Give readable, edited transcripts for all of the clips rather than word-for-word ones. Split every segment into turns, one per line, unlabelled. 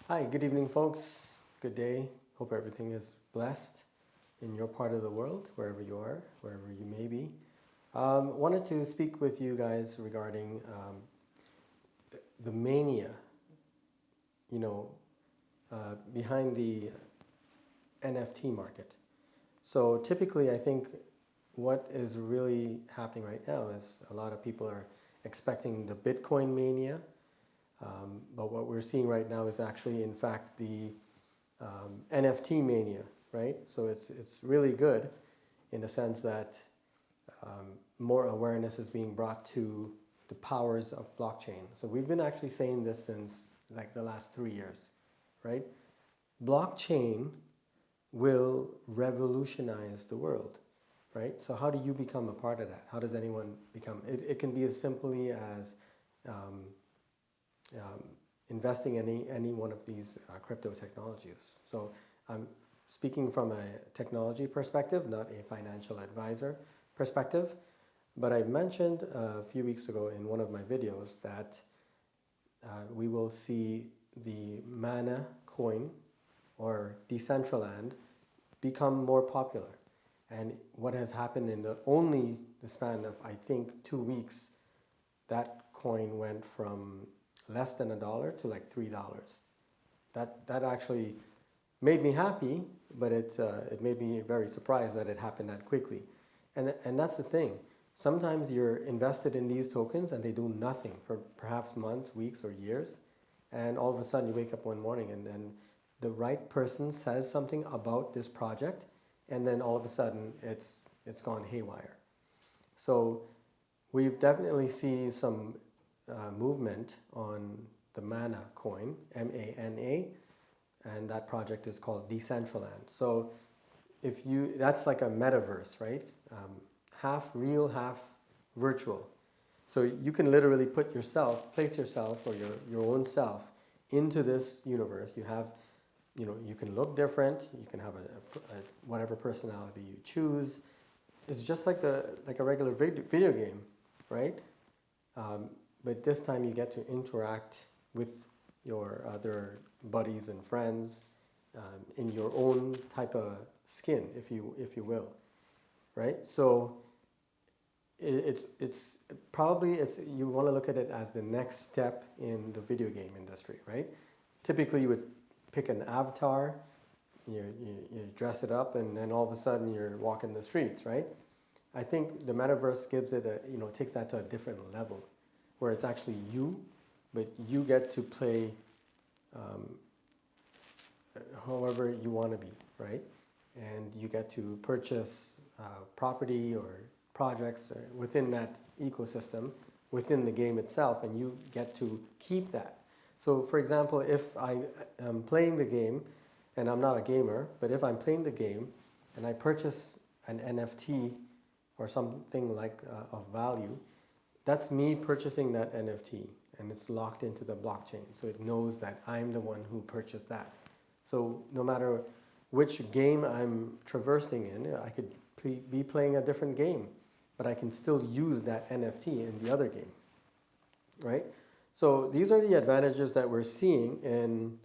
Hi, good evening, folks. Good day. Hope everything is blessed in your part of the world, wherever you are, wherever you may be. Wanted to speak with you guys regarding the mania, you know, behind the NFT market. So typically, I think what is really happening right now is a lot of people are expecting the Bitcoin mania. But what we're seeing right now is actually, in fact, the NFT mania, right? So it's really good in the sense that more awareness is being brought to the powers of blockchain. So we've been actually saying this since like the last 3 years, right? Blockchain will revolutionize the world, right? So how do you become a part of that? How does anyone become? It can be as simply as investing in any one of these crypto technologies. So I'm speaking from a technology perspective, not a financial advisor perspective. But I mentioned a few weeks ago in one of my videos that we will see the Mana coin or Decentraland become more popular. And what has happened in only the span of, I think, 2 weeks, that coin went from less than $1 to like $3. That actually made me happy, but it made me very surprised that it happened that quickly. And that's the thing. Sometimes you're invested in these tokens and they do nothing for perhaps months, weeks, or years. And all of a sudden you wake up one morning and then the right person says something about this project, and then all of a sudden it's gone haywire. So we've definitely seen some movement on the Mana coin, MANA, and that project is called Decentraland. So that's like a metaverse, right? Half real, half virtual. So you can literally place yourself or your own self into this universe. You can look different. You can have whatever personality you choose. It's just like a regular video game, right? But this time you get to interact with your other buddies and friends in your own type of skin, if you will, right? So it's probably you want to look at it as the next step in the video game industry, right? Typically, you would pick an avatar, you dress it up, and then all of a sudden you're walking the streets, right? I think the metaverse gives it takes that to a different level, where it's actually you, but you get to play however you want to be, right? And you get to purchase property or projects within that ecosystem, within the game itself, and you get to keep that. So for example, if I am playing the game, and I'm not a gamer, but if I'm playing the game and I purchase an NFT or something like of value, that's me purchasing that NFT, and it's locked into the blockchain. So it knows that I'm the one who purchased that. So no matter which game I'm traversing in, I could be playing a different game, but I can still use that NFT in the other game, right? So these are the advantages that we're seeing in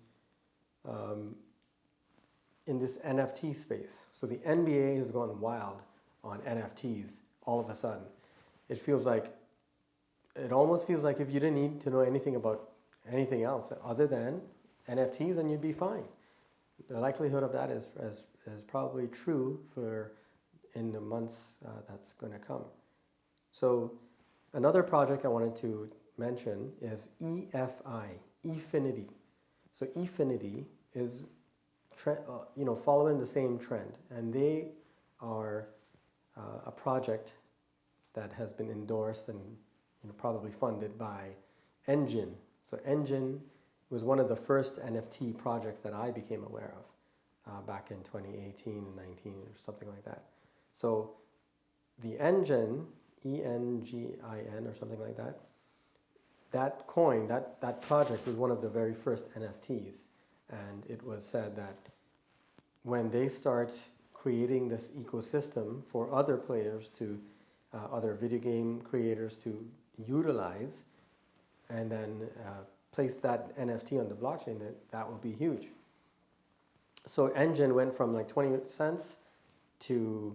this NFT space. So the NBA has gone wild on NFTs all of a sudden. It almost feels like if you didn't need to know anything about anything else other than NFTs, then you'd be fine. The likelihood of that is probably true in the months that's going to come. So another project I wanted to mention is EFI, Effinity. So Effinity is following the same trend, and they are a project that has been endorsed and probably funded by Engine. So Engine was one of the first NFT projects that I became aware of back in 2018 and 19 or something like that. So the Engine, ENGIN or something like that, that coin, that project was one of the very first NFTs. And it was said that when they start creating this ecosystem for other players other video game creators to utilize and then place that NFT on the blockchain, that will be huge. So Engine went from like 20 cents to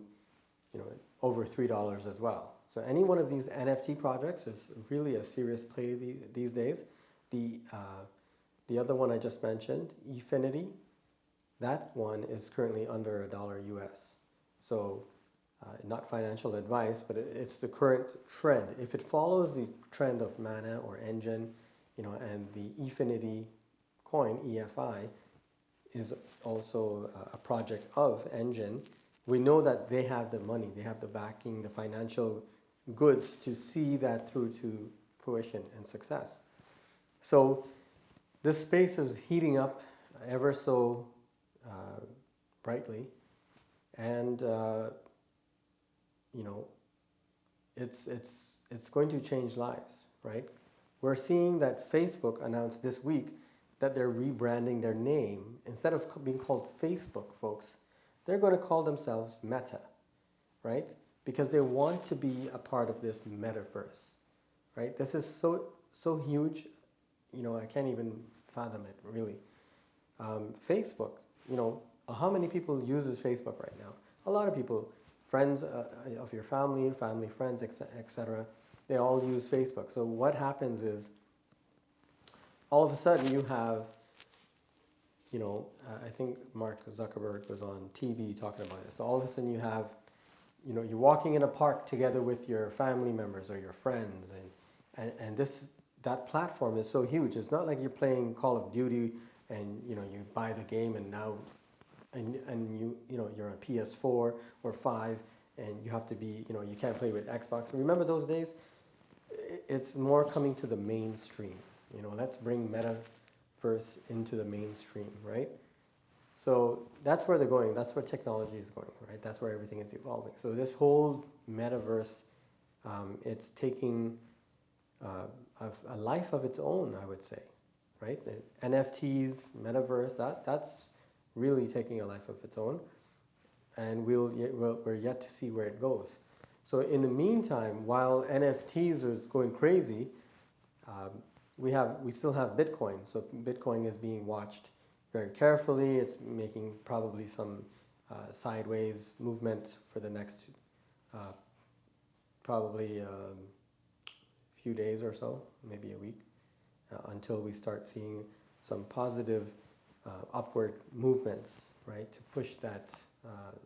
over $3 as well. So any one of these NFT projects is really a serious play these days. The other one I just mentioned, Effinity, that one is currently under $1 US. So not financial advice, but it's the current trend. If it follows the trend of Mana or Engine, and the Effinity coin, EFI, is also a project of Engine, we know that they have the money, they have the backing, the financial goods to see that through to fruition and success. So this space is heating up ever so brightly, and it's going to change lives, right? We're seeing that Facebook announced this week that they're rebranding their name. Instead of being called Facebook, folks, they're going to call themselves Meta, right? Because they want to be a part of this metaverse, right? This is so huge, I can't even fathom it, really. Facebook, how many people uses Facebook right now? A lot of people, friends of your family friends, etc. They all use Facebook. So what happens is, all of a sudden you have, I think Mark Zuckerberg was on TV talking about this. So all of a sudden you have, you're walking in a park together with your family members or your friends, and that platform is so huge. It's not like you're playing Call of Duty and you buy the game and now you're on PS4 or 5 and you have to be, you can't play with Xbox. Remember those days? It's more coming to the mainstream. Let's bring metaverse into the mainstream, right? So that's where they're going. That's where technology is going, right? That's where everything is evolving. So this whole metaverse, it's taking a life of its own, I would say, right? The NFTs, metaverse, that's really taking a life of its own, and we're yet to see where it goes. So in the meantime, while NFTs is going crazy, we still have Bitcoin. So Bitcoin is being watched very carefully. It's making probably some sideways movement for the next probably few days or so, maybe a week, until we start seeing some positive upward movements, right, to push that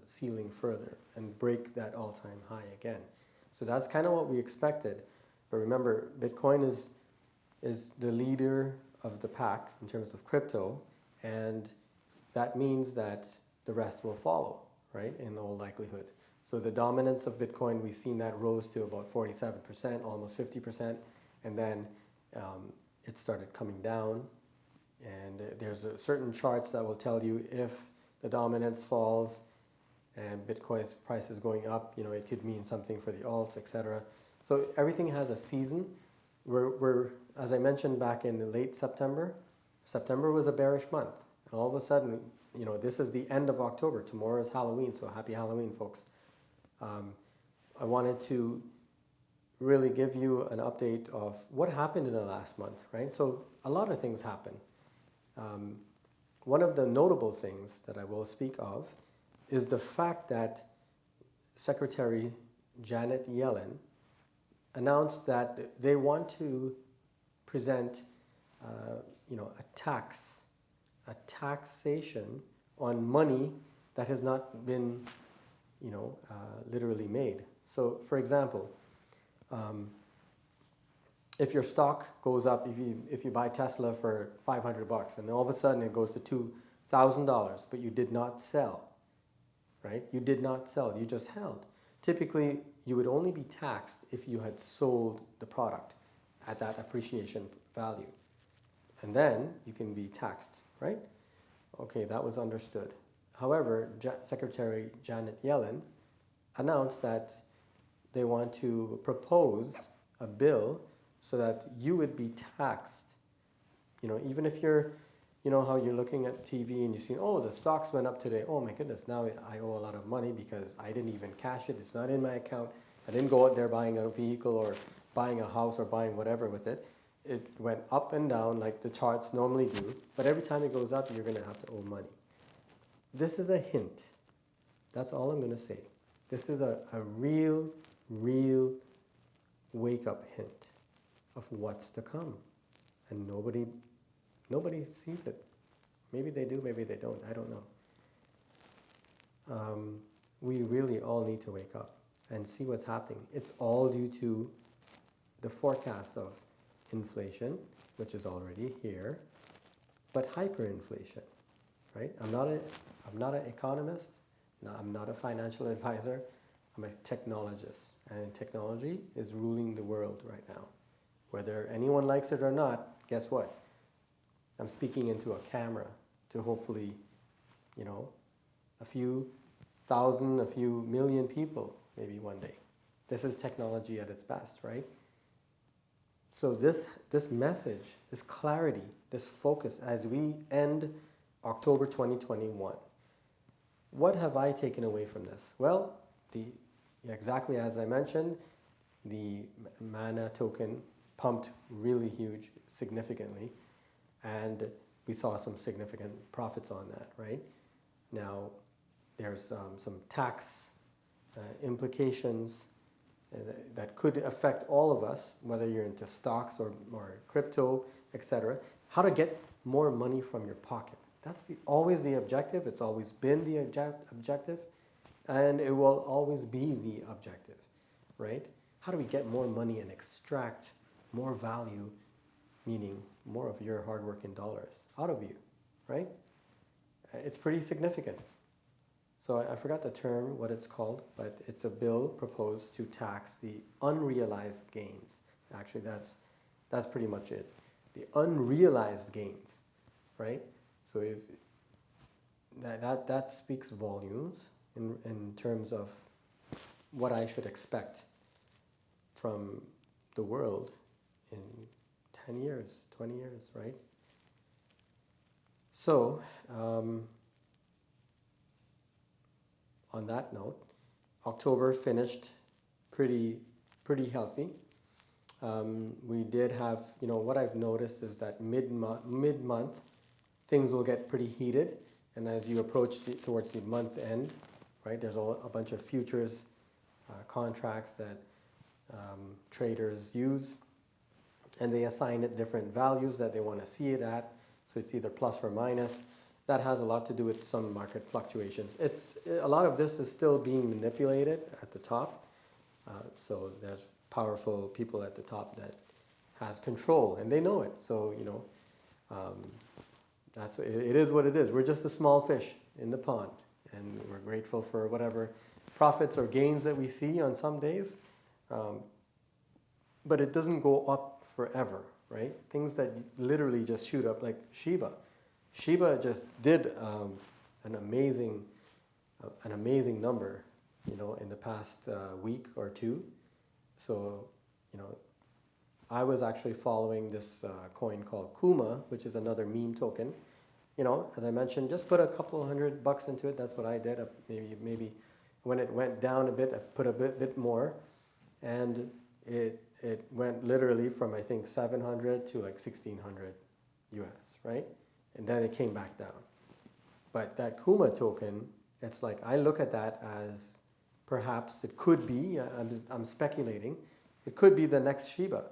ceiling further and break that all-time high again. So that's kind of what we expected. But remember, Bitcoin is the leader of the pack in terms of crypto, and that means that the rest will follow, right, in all likelihood. So the dominance of Bitcoin, we've seen that rose to about 47%, almost 50%, and then it started coming down. And there's certain charts that will tell you if the dominance falls and Bitcoin's price is going up, it could mean something for the alts, etc. So everything has a season. We're as I mentioned back in late September was a bearish month. And all of a sudden, this is the end of October. Tomorrow is Halloween, so happy Halloween, folks. I wanted to really give you an update of what happened in the last month, right? So a lot of things happened. One of the notable things that I will speak of is the fact that Secretary Janet Yellen announced that they want to present, a taxation on money that has not been, literally made. So, for example, if your stock goes up, if you buy Tesla for $500 and all of a sudden it goes to $2,000, but you did not sell, right? You did not sell, you just held. Typically, you would only be taxed if you had sold the product at that appreciation value. And then you can be taxed, right? Okay, that was understood. However, Secretary Janet Yellen announced that they want to propose a bill so that you would be taxed. Even if you're, how you're looking at TV and you see, oh, the stocks went up today. Oh my goodness, now I owe a lot of money because I didn't even cash it. It's not in my account. I didn't go out there buying a vehicle or buying a house or buying whatever with it. it went up and down like the charts normally do, but every time it goes up, you're going to have to owe money. This is a hint. That's all I'm going to say. This is a real wake-up hint of what's to come. And nobody sees it. Maybe they do, maybe they don't. I don't know. We really all need to wake up and see what's happening. It's all due to the forecast of inflation, which is already here, but hyperinflation, right? I'm not an economist. No, I'm not a financial advisor. I'm a technologist, and technology is ruling the world right now. Whether anyone likes it or not, guess what? I'm speaking into a camera to hopefully, a few thousand, a few million people, maybe one day. This is technology at its best, right? So this message, this clarity, this focus as we end October 2021, what have I taken away from this? Well, exactly as I mentioned, the MANA token pumped really huge, significantly, and we saw some significant profits on that, right? Now, there's some tax implications that could affect all of us, whether you're into stocks or crypto, etc. How to get more money from your pocket. That's always the objective. It's always been the objective, and it will always be the objective, right? How do we get more money and extract more value, meaning more of your hard work in dollars out of you, right? It's pretty significant. So I forgot the term, what it's called, but it's a bill proposed to tax the unrealized gains. Actually, that's pretty much it. The unrealized gains, right? So if that speaks volumes in terms of what I should expect from the world in 10 years, 20 years, right? So, on that note, October finished pretty healthy. We did have, what I've noticed is that mid-month, things will get pretty heated. And as you approach towards the month end, right, there's a bunch of futures contracts that traders use. And they assign it different values that they want to see it at. So it's either plus or minus. That has a lot to do with some market fluctuations. A lot of this is still being manipulated at the top. So there's powerful people at the top that has control, and they know it. So, it is what it is. We're just a small fish in the pond, and we're grateful for whatever profits or gains that we see on some days. But it doesn't go up forever, right? Things that literally just shoot up, like Shiba. Shiba just did an amazing number, in the past week or two. So, I was actually following this coin called Kuma, which is another meme token. As I mentioned, just put a couple $100 into it. That's what I did. Maybe when it went down a bit, I put a bit more, and it went literally from, I think, 700 to like 1600 US, right? And then it came back down. But that Kuma token, it's like, I look at that as perhaps it could be, I'm speculating, it could be the next Shiba,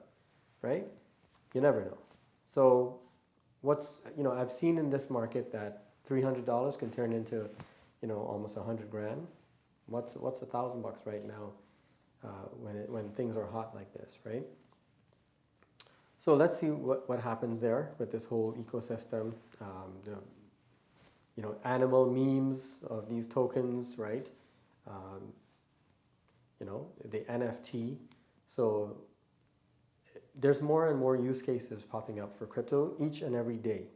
right? You never know. So I've seen in this market that $300 can turn into, almost 100 grand. What's $1,000 right now when things are hot like this, right? So let's see what happens there with this whole ecosystem. Animal memes of these tokens, right? The NFT. So there's more and more use cases popping up for crypto each and every day.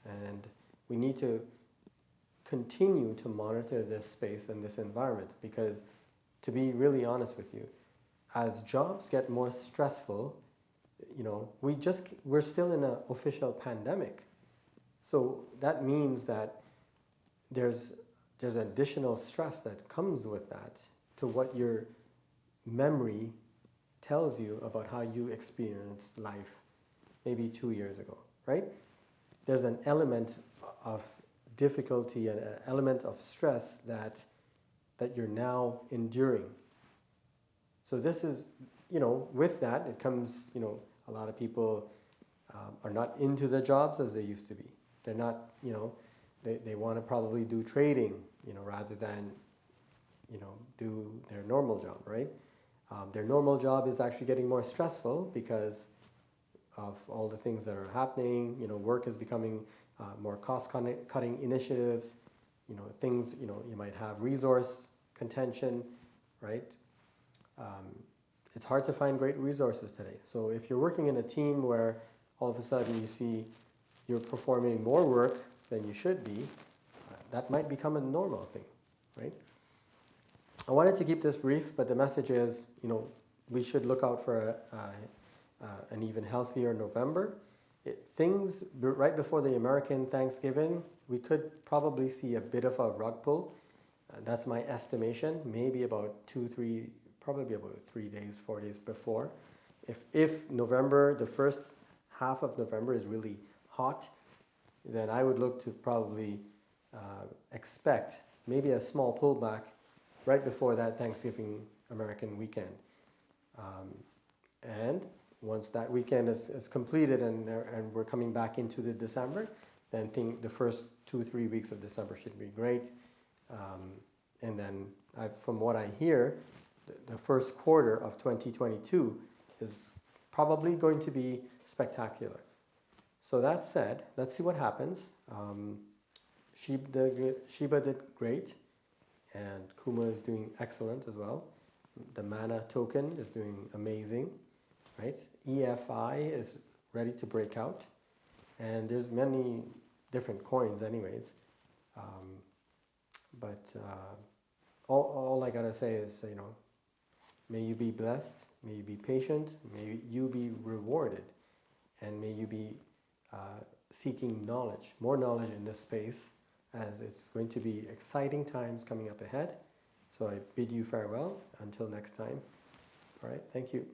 And we need to continue to monitor this space and this environment, because to be really honest with you, as jobs get more stressful, we're still in an official pandemic. So that means that there's additional stress that comes with that to what your memory tells you about how you experienced life maybe 2 years ago, right? There's an element of difficulty and an element of stress that you're now enduring. So this is, with that, it comes, a lot of people are not into the jobs as they used to be. They're not, they want to probably do trading, rather than, do their normal job, right? Their normal job is actually getting more stressful because of all the things that are happening. Work is becoming more cost-cutting initiatives. Things, you might have resource contention, right? It's hard to find great resources today. So if you're working in a team where all of a sudden you see you're performing more work than you should be, that might become a normal thing, right? I wanted to keep this brief, but the message is, we should look out for an even healthier November. Things right before the American Thanksgiving, we could probably see a bit of a rug pull. That's my estimation, maybe about 3 days, 4 days before. If November, the first half of November is really hot, then I would look to probably expect maybe a small pullback right before that Thanksgiving American weekend. And once that weekend is completed and we're coming back into the December, then the first 2-3 weeks of December should be great. And then from what I hear, the first quarter of 2022 is probably going to be spectacular. So that said, let's see what happens. Shiba did great, and Kuma is doing excellent as well. The Mana token is doing amazing, right? EFI is ready to break out, and there's many different coins anyways. But all I gotta say is, may you be blessed, may you be patient, may you be rewarded, and may you be seeking knowledge, more knowledge in this space, as it's going to be exciting times coming up ahead. So I bid you farewell until next time. All right, thank you.